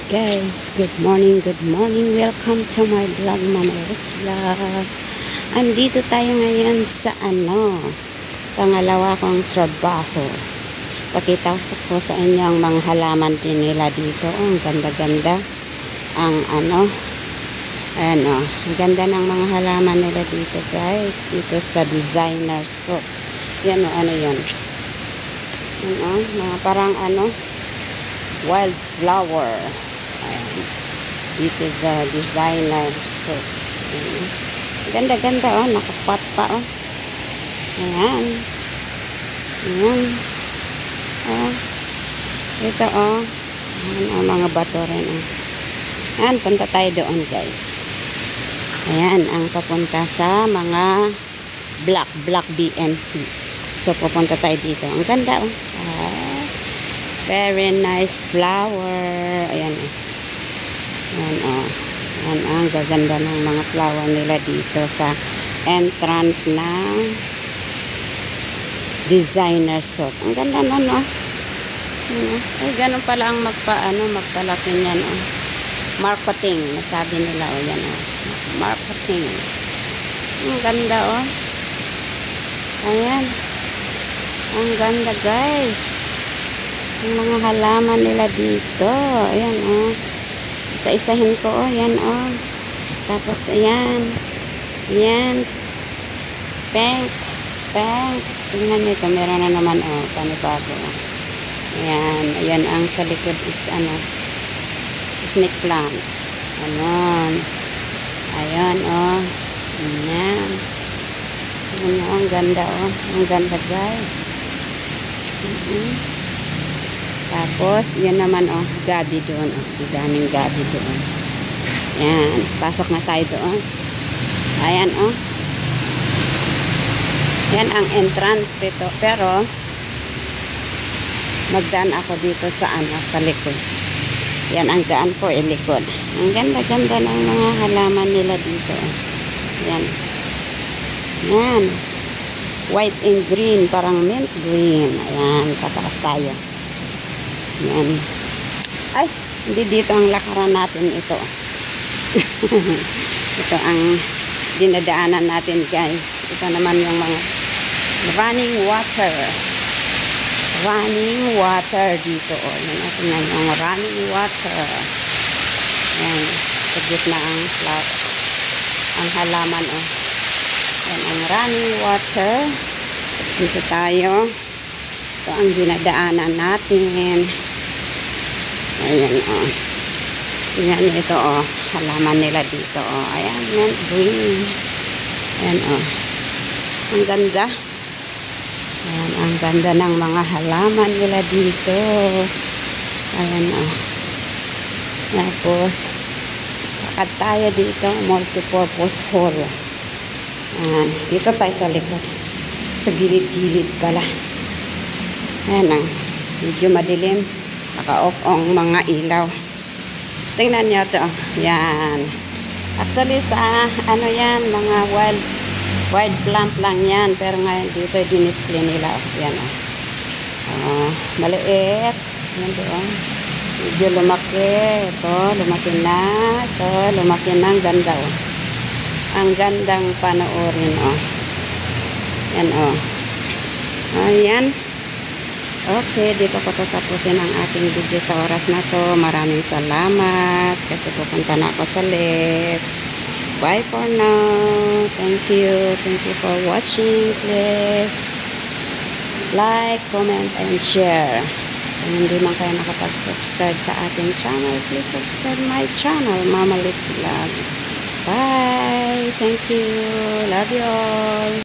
Guys, good morning, welcome to my vlog, Mama Let's Vlog. Andito tayo ngayon sa pangalawa kong trabaho. Pakita ko sa inyo ang mga halaman din nila dito. Ang ganda-ganda. Ang ganda ng mga halaman nila dito, guys. Dito sa designer shop. Yan ano yan. Mga parang wildflower. Ayan. Dito sa designer shop. Ganda-ganda nakapat pa Ayan. Ayan. Ito Ayan mga bato rin Ayan, punta tayo doon, guys. Ayan ang papunta sa mga black BNC. So pupunta tayo dito. Ang ganda very nice flower. Ayan Ayan Ayan ang gaganda ng mga flower nila dito sa entrance ng designer shop. Ang ganda ay ganun pala ang magpalaki niyan marketing, nasabi nila yan marketing. Ang ganda Ayan. Ang ganda, guys. Ang mga halaman nila dito. Ayan isa-isahin ko Ayan Tapos ayan. Ayan. Pink. Tingnan nyo ito. Meron na naman panibago. Ayan. Ayan ang sa likod is snake plant. Ayan. Ayan Ayan. Ang ganda Ang ganda, guys. Tapos yan naman gabi doon daming gabi doon. Ayan, pasok na tayo doon. Ayan yan ang entrance pero magdaan ako dito sa sa likod. Yan ang daan ko likod. Ang ganda-ganda ng mga halaman nila dito. Yan. Yan. White and green, parang mint green. Ayan, pataas tayo. Yan. Ay, hindi dito ang lakaran natin ito. Ito ang dinadaanan natin, guys. Ito naman yung mga running water. Running water dito. Yan natin yung running water. Yan. Sa gitna ang flower. Ang halaman yan ang running water. Dito tayo. Ito ang dinadaanan natin. Ayan Ayan ito halaman nila dito Ayan mint green. Ayan ang ganda. Ayan ang ganda ng mga halaman nila dito. Ayan Tapos lakad tayo dito multipurpose hall. Ayan, dito tayo sa likod. Sa gilid-gilid pala. Ayan medyo madilim. Naka-off ang mga ilaw. Tingnan nyo ito. Yan. Actually sa yan, mga wild plant lang yan. Pero ngayon dito dinisplay nila. Yan maliit. Yan doon. Medyo lumaki. Ito, lumaki na. Ito, lumaki na. Ang ganda Ang gandang panoorin Yan Ayan. Okay, dito ko tatapusin ang ating video sa oras na to. Maraming salamat kasi pupunta na ako sa lift. Bye for now. Thank you for watching. Please like, comment, and share. Kung hindi man kayo nakapag-subscribe sa ating channel, please subscribe my channel, Mama Let's Vlog. Bye. Thank you. Love you all.